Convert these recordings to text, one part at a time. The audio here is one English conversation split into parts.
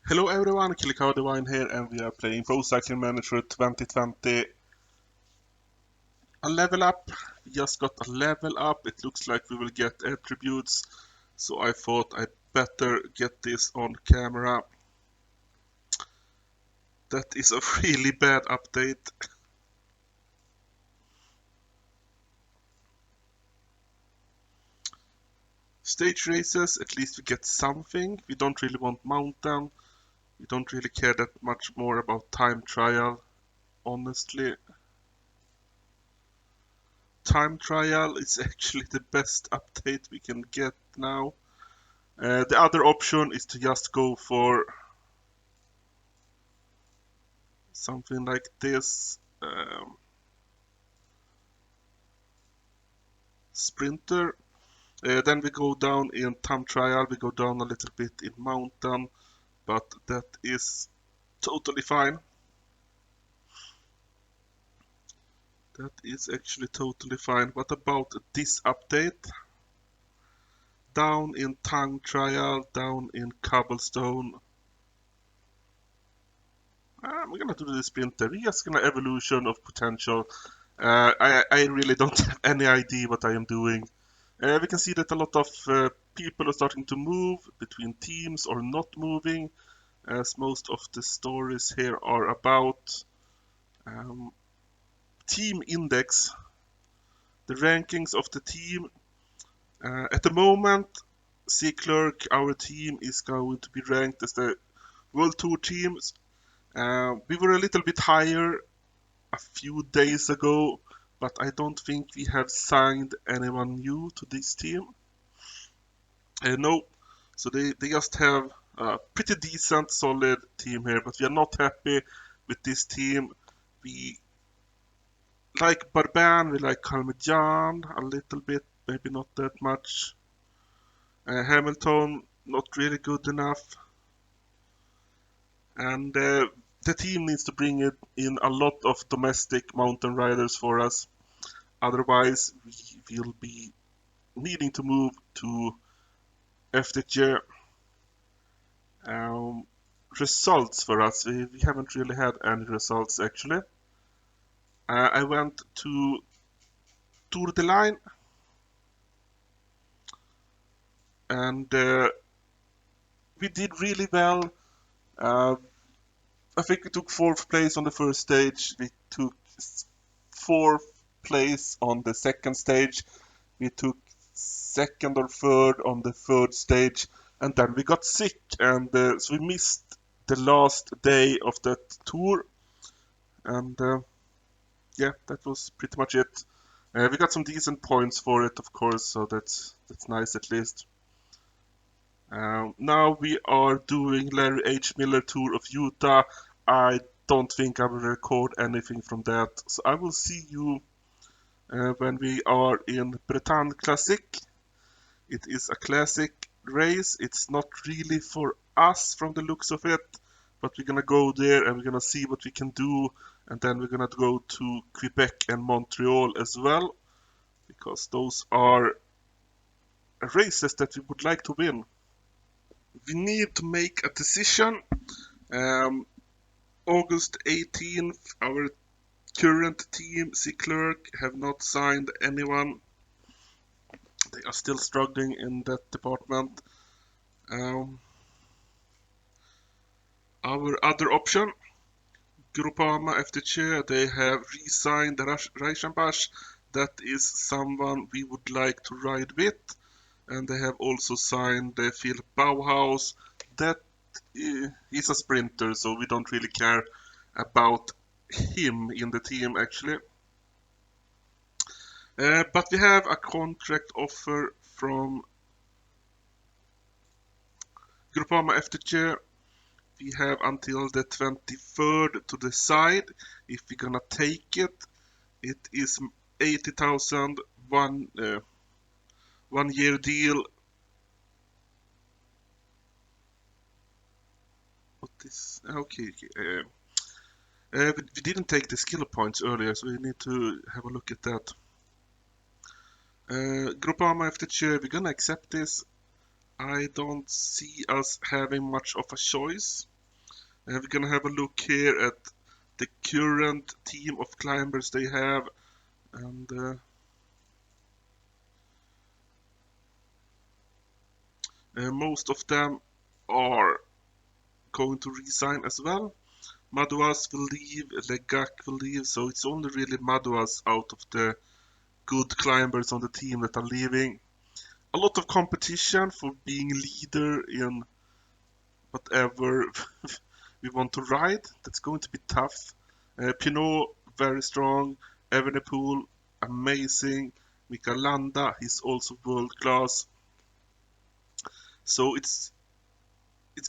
Hello everyone, Divine here, and we are playing Pro Cycling Manager 2020. A level up. We just got a level up. It looks like we will get attributes, so I thought I'd better get this on camera. That is a really bad update. Stage races, at least we get something. We don't really want mountain. We don't really care that much more about time trial, honestly. Time trial is actually the best update we can get now. The other option is to just go for something like this. Sprinter. Then we go down in time trial, we go down a little bit in mountain, but that is totally fine. That is actually totally fine. What about this update? Down in tongue trial, down in cobblestone. I'm gonna do the sprinter. We're just gonna evolution of potential. I really don't have any idea what I am doing. We can see that a lot of people are starting to move between teams or not moving, as most of the stories here are about team index, the rankings of the team. At the moment, Cyclist, our team, is going to be ranked as the World Tour teams. We were a little bit higher a few days ago, but I don't think we have signed anyone new to this team. No, so they just have a pretty decent, solid team here, but we are not happy with this team. We like Barban, we like Kalmejan a little bit, maybe not that much. Hamilton, not really good enough. And the team needs to bring in a lot of domestic mountain riders for us. Otherwise, we will be needing to move to FDJ. Results for us, we haven't really had any results actually. I went to Tour de Line and we did really well. I think we took 4th place on the first stage. We took 4th place on the second stage. We took 2nd or 3rd on the 3rd stage, and then we got sick, and so we missed the last day of that tour. And yeah, that was pretty much it. We got some decent points for it, of course, so that's nice at least. Now we are doing Larry H. Miller Tour of Utah. I don't think I will record anything from that, so I will see you when we are in Bretagne Classic. It is a classic race. It's not really for us from the looks of it, but we're gonna go there and we're gonna see what we can do, and then we're gonna go to Quebec and Montreal as well, because those are races that we would like to win. We need to make a decision. August 18th, our current team, Cyclist, have not signed anyone. They are still struggling in that department. Our other option, Groupama FTC, they have re-signed Reichenbach. That is someone we would like to ride with. And they have also signed Phil Bauhaus. That is a sprinter, so we don't really care about him in the team actually. But we have a contract offer from Groupama FTC. We have until the 23rd to decide if we're gonna take it. It is 80,000, 1 year deal. What is okay? We didn't take the skill points earlier, so we need to have a look at that. Groupama FTC, we're gonna accept this. I don't see us having much of a choice. We're gonna have a look here at the current team of climbers they have, and most of them are going to resign as well. Madouas will leave, Legak will leave, so it's only really Madouas out of the good climbers on the team that are leaving. A lot of competition for being leader in whatever we want to ride. That's going to be tough. Pinot, very strong. Evenepoel, amazing. Mikael Landa, he's also world class. So it's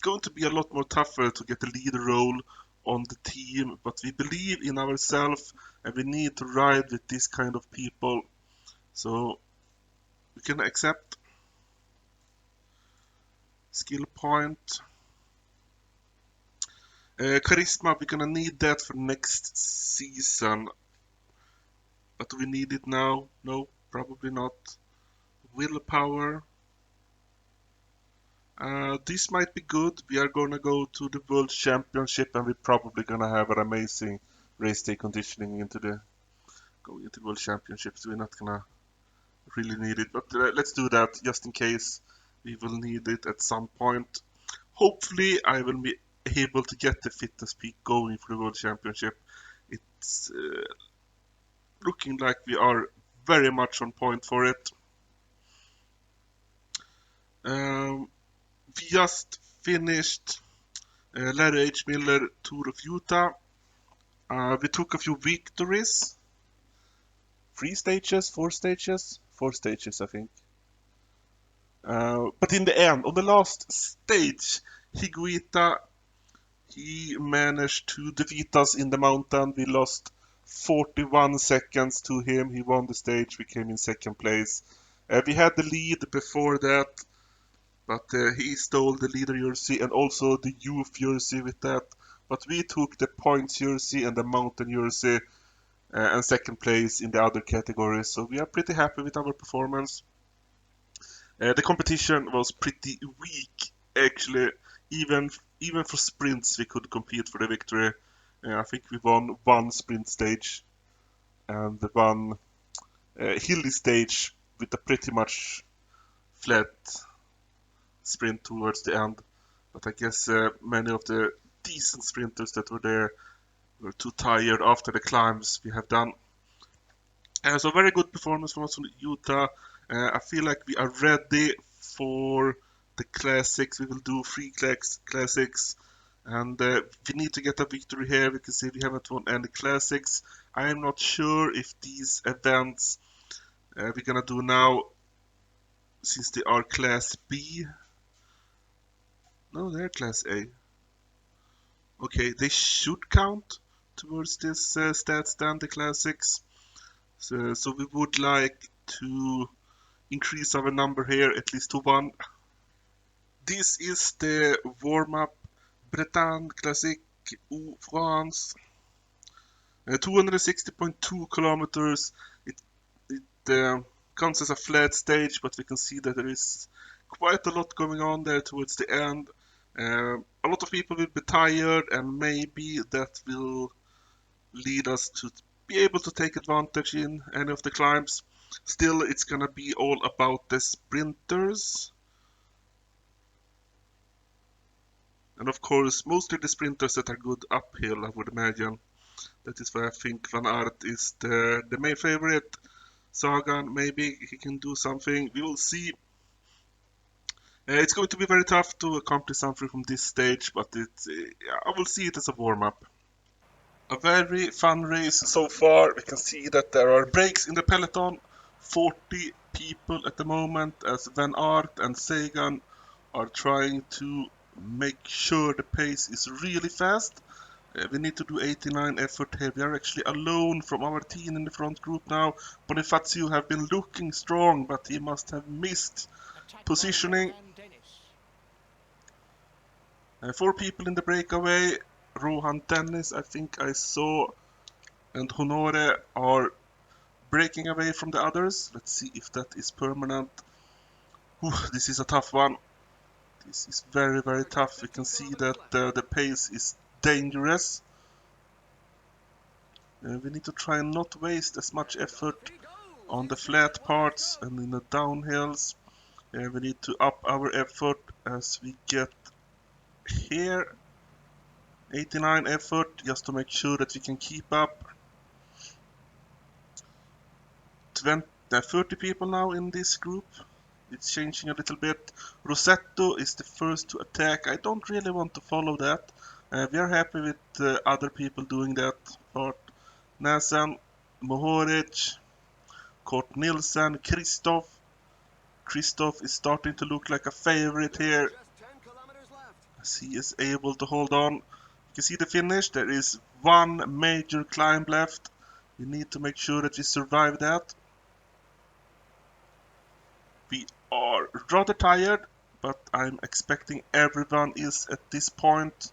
going to be a lot more tougher to get the leader role on the team, but we believe in ourselves and we need to ride with this kind of people. So we can accept skill point. Charisma, we're gonna need that for next season. But do we need it now? No, probably not. Willpower. This might be good. We are gonna go to the World Championship and we're probably gonna have an amazing race day conditioning going into the World Championships. We're not gonna really need it, but let's do that just in case we will need it at some point. Hopefully, I will be able to get the fitness peak going for the World Championship. It's looking like we are very much on point for it. We just finished Larry H. Miller Tour of Utah. We took a few victories. 3 stages, 4 stages? 4 stages, I think. But in the end, on the last stage, Higuita, he managed to defeat us in the mountain. We lost 41 seconds to him. He won the stage. We came in second place. We had the lead before that, but he stole the leader jersey and also the youth jersey with that. But we took the points jersey and the mountain jersey and second place in the other categories. So we are pretty happy with our performance. The competition was pretty weak, actually. Even for sprints, we could compete for the victory. I think we won one sprint stage and one hilly stage with a pretty much flat sprint towards the end. But I guess many of the decent sprinters that were there were too tired after the climbs we have done. So very good performance from us from Utah. I feel like we are ready for the classics. We will do 3 classics, and we need to get a victory here. We can see we haven't won any classics. I am not sure if these events we're gonna do now, since they are class B. No, they're class A. Okay, they should count towards this stats than the classics. So we would like to increase our number here at least to 1. This is the warm-up Bretagne Classique ou France. 260.2 kilometers. It counts as a flat stage, but we can see that there is quite a lot going on there towards the end. A lot of people will be tired, and maybe that will lead us to be able to take advantage in any of the climbs. Still, it's gonna be all about the sprinters. And of course, mostly the sprinters that are good uphill, I would imagine. That is why I think Van Aert is the main favorite. Sagan, maybe he can do something. We will see. It's going to be very tough to accomplish something from this stage, but I will see it as a warm-up. A very fun race so far. We can see that there are breaks in the peloton. 40 people at the moment as Van Aert and Sagan are trying to make sure the pace is really fast. We need to do 89 effort here. We are actually alone from our team in the front group now. Bonifacio have been looking strong, but he must have missed positioning. 4 people in the breakaway. Rohan Dennis, I think I saw, and Honore are breaking away from the others. Let's see if that is permanent. This is a tough one. This is very, very tough. We can see that the pace is dangerous. We need to try and not waste as much effort on the flat parts and in the downhills. We need to up our effort as we get here. 89 effort just to make sure that we can keep up. 30 people now in this group. It's changing a little bit. Rosetto is the first to attack. I don't really want to follow that. We are happy with other people doing that part. Nasan, Mohoric, Kort Nilsen, Kristoff. Kristoff is starting to look like a favorite here, as he is able to hold on. You can see the finish. There is one major climb left. We need to make sure that we survive that. We are rather tired, but I'm expecting everyone is at this point.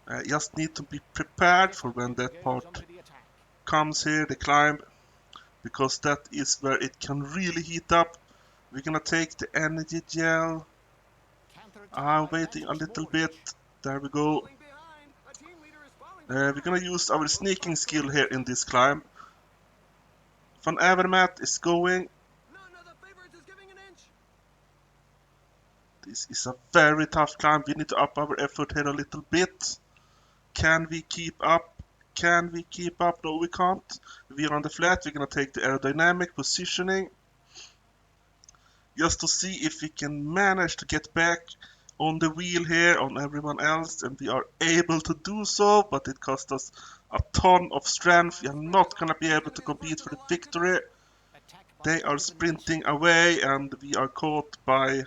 I just need to be prepared for when that part comes here, the climb, because that is where it can really heat up. We're gonna take the energy gel. I'm waiting a little bit. There we go. We're gonna use our sneaking skill here in this climb. Van Avermaet is going. This is a very tough climb. We need to up our effort here a little bit. Can we keep up? Can we keep up? No, we can't. We are on the flat. We're gonna take the aerodynamic positioning just to see if we can manage to get back on the wheel here on everyone else, and we are able to do so, but it cost us a ton of strength. We are not gonna be able to compete for the victory. They are sprinting away, and we are caught by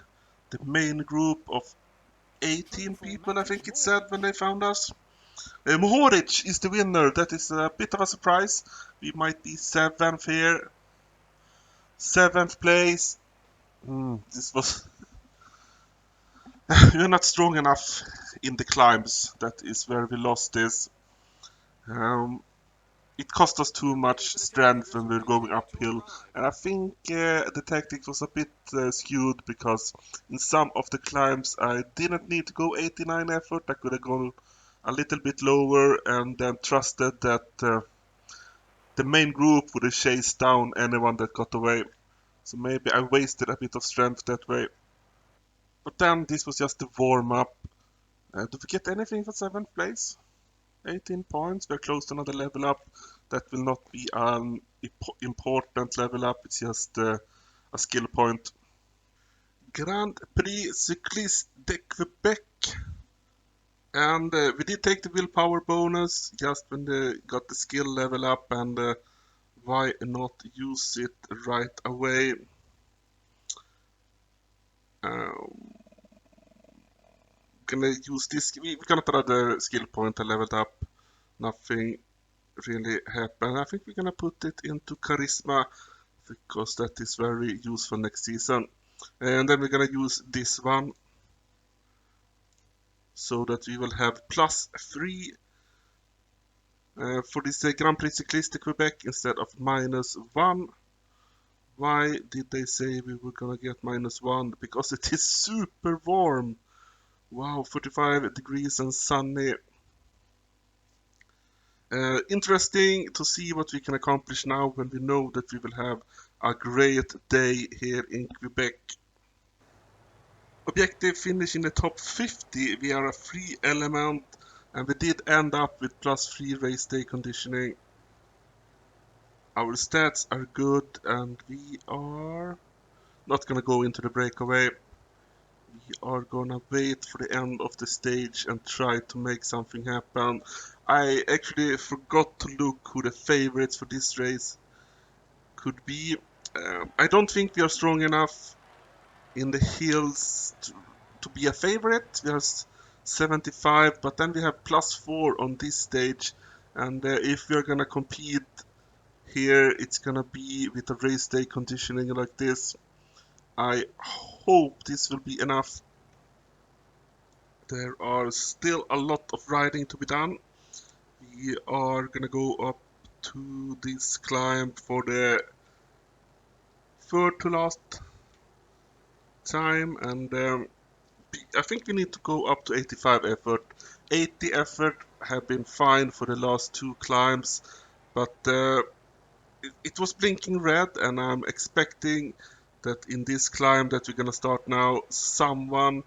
the main group of 18 people, I think it said when they found us. Mohoric is the winner. That is a bit of a surprise. We might be 7th here. 7th place. This was... We're not strong enough in the climbs. That is where we lost this. It cost us too much strength when we were going uphill. And I think the tactic was a bit skewed, because in some of the climbs I didn't need to go 89 effort. I could have gone a little bit lower and then trusted that the main group would have chased down anyone that got away. So maybe I wasted a bit of strength that way. But then this was just the warm-up. Did we get anything for 7th place? 18 points. We're close to another level up. That will not be an important level up. It's just a skill point. Grand Prix Cyclist de Quebec. And we did take the willpower bonus just when they got the skill level up, and why not use it right away? Gonna use this. We got another skill point and leveled up. Nothing really happened. I think we're gonna put it into charisma, because that is very useful next season. And then we're gonna use this one, so that we will have +3 for this Grand Prix Cycliste de Quebec instead of -1. Why did they say we were gonna get -1? Because it is super warm. Wow, 45 degrees and sunny. Interesting to see what we can accomplish now when we know that we will have a great day here in Quebec. Objective finish in the top 50. We are a free element, and we did end up with +3 race day conditioning. Our stats are good, and we are not gonna go into the breakaway. We are gonna wait for the end of the stage and try to make something happen. I actually forgot to look who the favorites for this race could be. I don't think we are strong enough in the hills to be a favorite. We are 75, but then we have +4 on this stage, and if we are gonna compete here, it's gonna be with a race day conditioning like this. I hope this will be enough. There are still a lot of riding to be done. We are gonna go up to this climb for the third to last time, and I think we need to go up to 85 effort. 80 effort have been fine for the last 2 climbs, but it was blinking red, and I'm expecting that in this climb that we're gonna start now, someone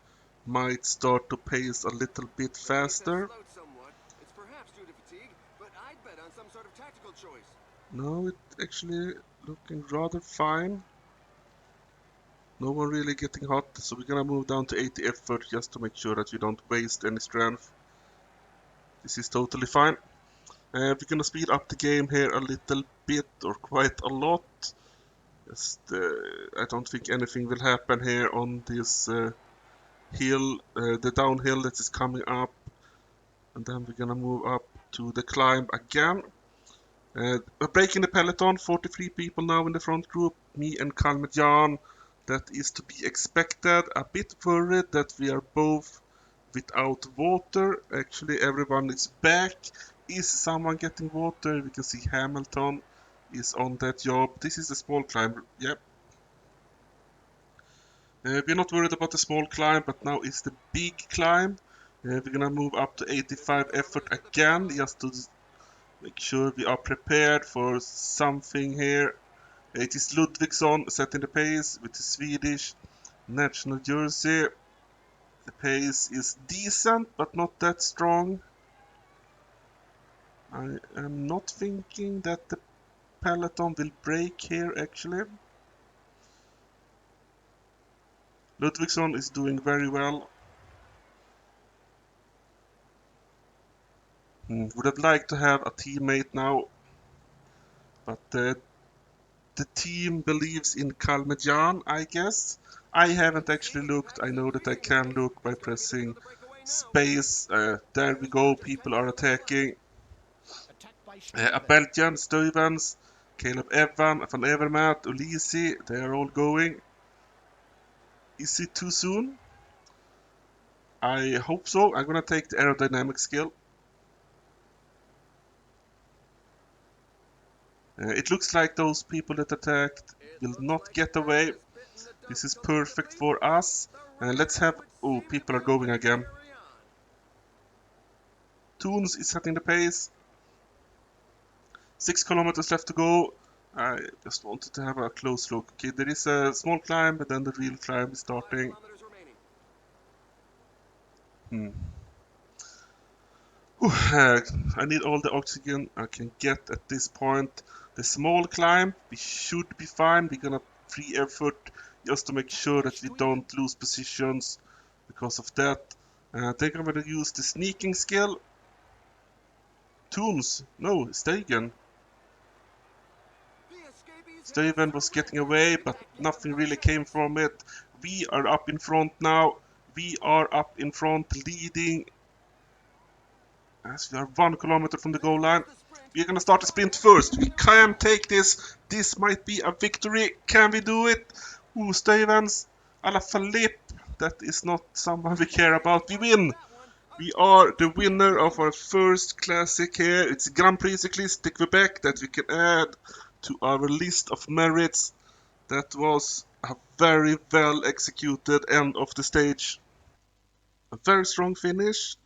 might start to pace a little bit faster. It's perhaps due to fatigue, but I'd bet on some sort of tactical choice. No, it's actually looking rather fine. No one really getting hot, so we're gonna move down to 80 effort just to make sure that we don't waste any strength. This is totally fine. We're gonna speed up the game here a little bit, or quite a lot. Just, I don't think anything will happen here on this hill, the downhill that is coming up. And then we're gonna move up to the climb again. We're breaking the peloton, 43 people now in the front group, me and Kalmedjan. That is to be expected. A bit worried that we are both without water. Actually, everyone is back. Is someone getting water? We can see Hamilton is on that job. This is a small climb. Yep. We're not worried about the small climb, but now is the big climb. We're gonna move up to 85 effort again, just to make sure we are prepared for something here. It is Ludvigsson setting the pace with the Swedish national jersey. The pace is decent, but not that strong. I am not thinking that the peloton will break here, actually. Ludvigsson is doing very well. Would have liked to have a teammate now, but the team believes in Kalmedjan, I guess. I haven't actually looked. I know that I can look by pressing space. There we go, people are attacking. A Belgian, Stuyvens, Caleb Evan, Van Evermaat, Ulisi, they are all going. Is it too soon? I hope so. I'm gonna take the aerodynamic skill. It looks like those people that attacked will not get away. This is perfect for us. Let's have... Oh, people are going again. Toons is setting the pace. 6 kilometers left to go. I just wanted to have a close look. Okay, there is a small climb, but then the real climb is starting. I need all the oxygen I can get at this point. The small climb, we should be fine. We're gonna free effort just to make sure that we don't lose positions because of that. They're gonna use the sneaking skill. Toons, no, Stegen. Steven was getting away, but nothing really came from it. We are up in front now. We are up in front, leading as we are 1 kilometer from the goal line. We're gonna start the sprint first. We can take this. This might be a victory. Can we do it? Ooh, Stevens. Alaphilippe. That is not someone we care about. We win. We are the winner of our first classic here. It's Grand Prix Cyclist de Quebec that we can add to our list of merits. That was a very well executed end of the stage. A very strong finish.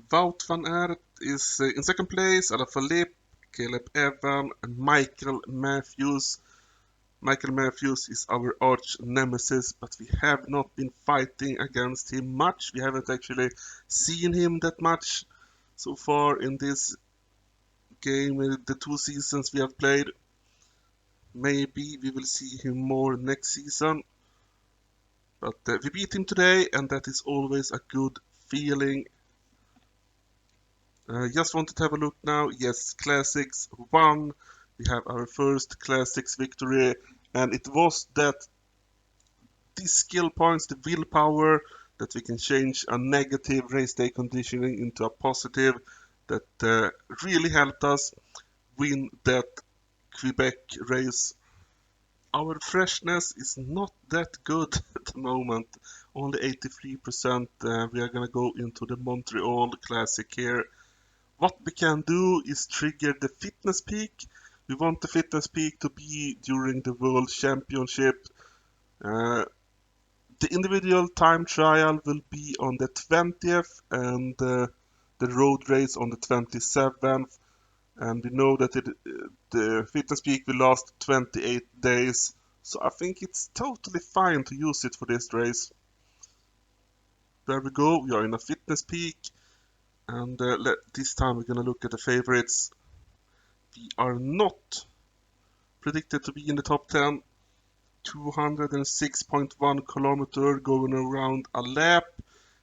Wout van Aert is in second place, Alaphilippe, Caleb Evan, and Michael Matthews. Michael Matthews is our arch nemesis, but we have not been fighting against him much. We haven't actually seen him that much so far in this game, the 2 seasons we have played. Maybe we will see him more next season. But we beat him today, and that is always a good feeling. Just wanted to have a look now. Yes, Classics won. We have our first Classics victory, and it was that these skill points, the willpower, that we can change a negative race day conditioning into a positive, that really helped us win that Quebec race. Our freshness is not that good at the moment, only 83%. We are gonna go into the Montreal Classic here. What we can do is trigger the fitness peak. We want the fitness peak to be during the World Championship. The individual time trial will be on the 20th and the road race on the 27th. And we know that the fitness peak will last 28 days. So I think it's totally fine to use it for this race. There we go, we are in a fitness peak. And this time we're gonna look at the favorites. We are not predicted to be in the top 10. 206.1 kilometer going around a lap.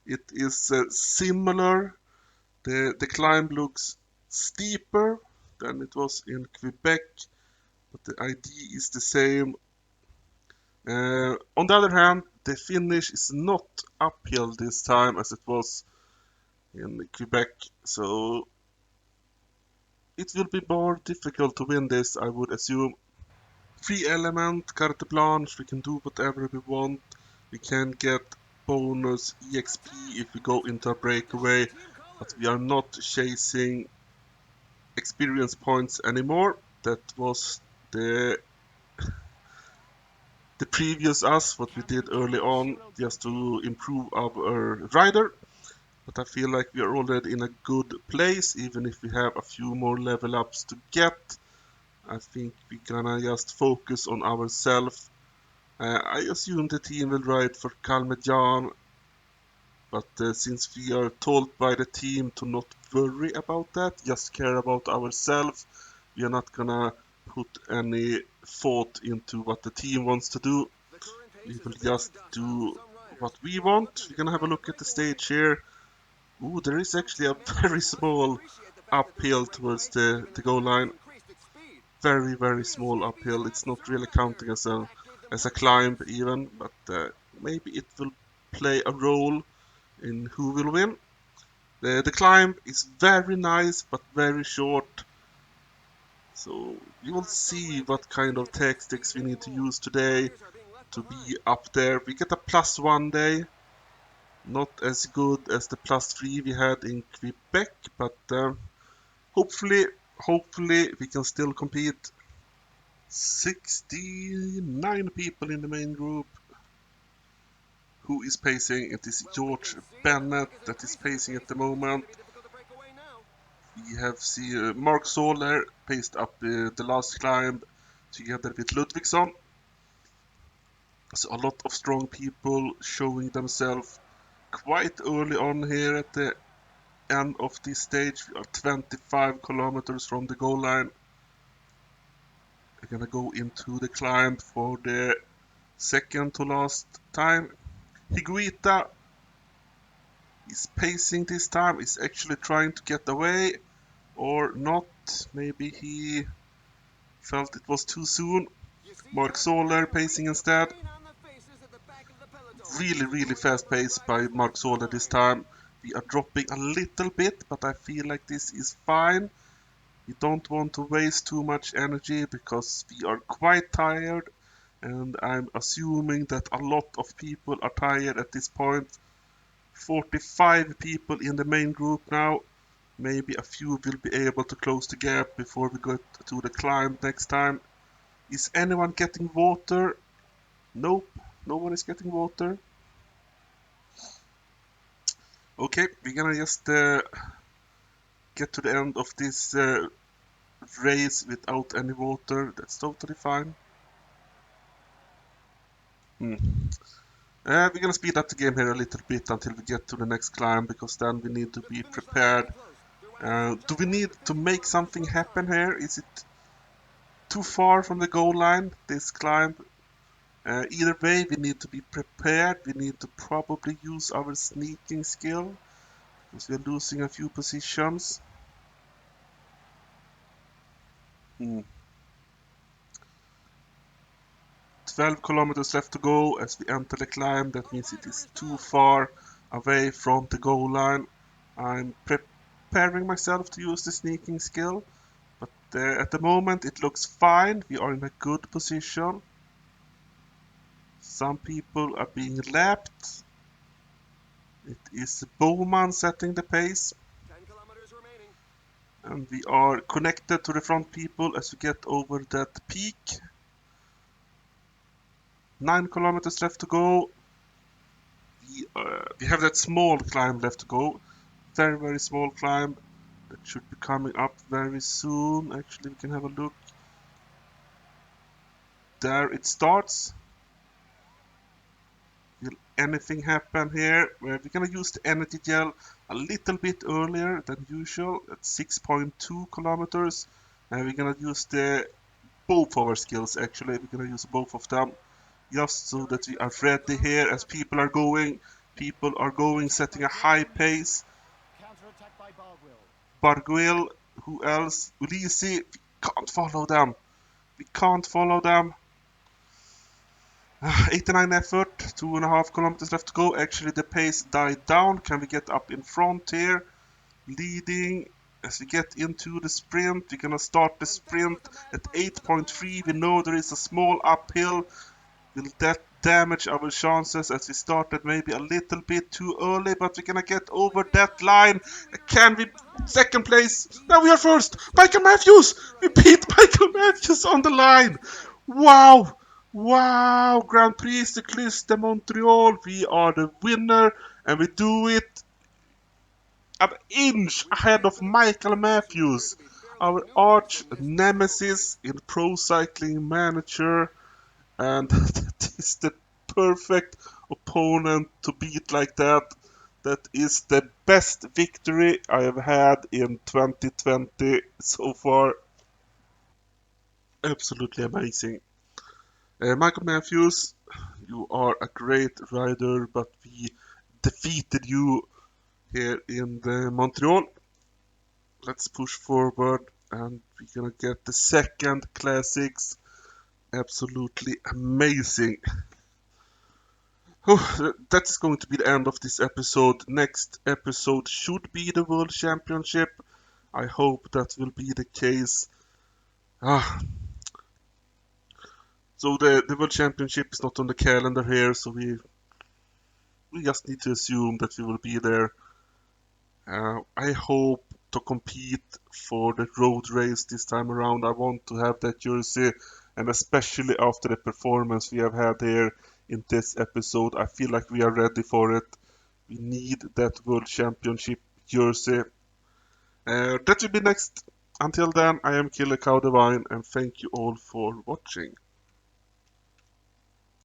It is similar. The climb looks steeper than it was in Quebec, but the idea is the same. On the other hand, the finish is not uphill this time as it was in Quebec, so it will be more difficult to win this, I would assume. Free element, carte blanche, we can do whatever we want. We can get bonus EXP if we go into a breakaway, but we are not chasing experience points anymore. That was the previous us, what we did early on, just to improve our rider. But I feel like we are already in a good place, even if we have a few more level ups to get. I think we're gonna just focus on ourselves. I assume the team will ride for Kalmejan, but since we are told by the team to not worry about that, just care about ourselves, we are not gonna put any thought into what the team wants to do. We will just do what we want. We're gonna have a look at the stage here. Ooh, there is actually a very small uphill towards the goal line. Very, very small uphill. It's not really counting as a climb even, but maybe it will play a role in who will win. The climb is very nice but very short, so we will see what kind of tactics we need to use today to be up there. We get a +1 day, not as good as the +3 we had in Quebec, but hopefully we can still compete. 69 people in the main group. Who is pacing? It is George Bennett that is pacing at the moment. We have Mark Soler paced up the last climb together with Ludvigsson. So a lot of strong people showing themselves quite early on here at the end of this stage. We are 25 kilometers from the goal line. We're gonna go into the climb for the second to last time. Higuita is pacing this time, is actually trying to get away or not. Maybe he felt it was too soon. Mark Soler pacing instead. Really, really fast pace by Mark Soler this time. We are dropping a little bit, but I feel like this is fine. We don't want to waste too much energy because we are quite tired, and I'm assuming that a lot of people are tired at this point. 45 people in the main group now. Maybe a few will be able to close the gap before we go to the climb next time. Is anyone getting water? Nope, no one is getting water. Okay, we're gonna just get to the end of this race without any water. That's totally fine. We're gonna speed up the game here a little bit until we get to the next climb, because then we need to be prepared. Do we need to make something happen here? Is it too far from the goal line, this climb? Either way, we need to be prepared. We need to probably use our sneaking skill, because we're losing a few positions. 12 kilometers left to go as we enter the climb. That means it is too far away from the goal line. I'm preparing myself to use the sneaking skill, but at the moment it looks fine. We are in a good position. Some people are being lapped. It is Bowman setting the pace. 10 kilometers remaining. And we are connected to the front people as we get over that peak. 9 kilometers left to go. we have that small climb left to go. Very, very small climb. That should be coming up very soon. Actually, we can have a look. There it starts. Will anything happen here? We're gonna use the energy gel a little bit earlier than usual at 6.2 kilometers. And we're gonna use both of our skills actually. We're gonna use both of them just so that we are ready here as people are going. People are going, setting a high pace. Barguil, who else? Ulisi, we can't follow them. We can't follow them. 89 effort, 2.5 kilometers left to go. Actually, the pace died down. Can we get up in front here? Leading as we get into the sprint. We're gonna start the sprint at 8.3. We know there is a small uphill. Will that damage our chances as we started maybe a little bit too early, but we're gonna get over that line. Can we? Second place. Now we are first. Michael Matthews. We beat Michael Matthews on the line. Wow. Wow. Grand Prix Cyclist de Montreal. We are the winner and we do it an inch ahead of Michael Matthews, our arch nemesis in Pro Cycling Manager. And that is the perfect opponent to beat like that. That is the best victory I have had in 2020 so far. Absolutely amazing. Michael Matthews, you are a great rider, but we defeated you here in the Montreal. Let's push forward and we're gonna get the second classics. Absolutely amazing. Oh, that is going to be the end of this episode. Next episode should be the World Championship. I hope that will be the case. Ah, so the World Championship is not on the calendar here, so we just need to assume that we will be there. I hope to compete for the road race this time around. I want to have that jersey, and especially after the performance we have had here in this episode, I feel like we are ready for it. We need that World Championship jersey. That will be next. Until then, I am Killer Cow Divine, and thank you all for watching.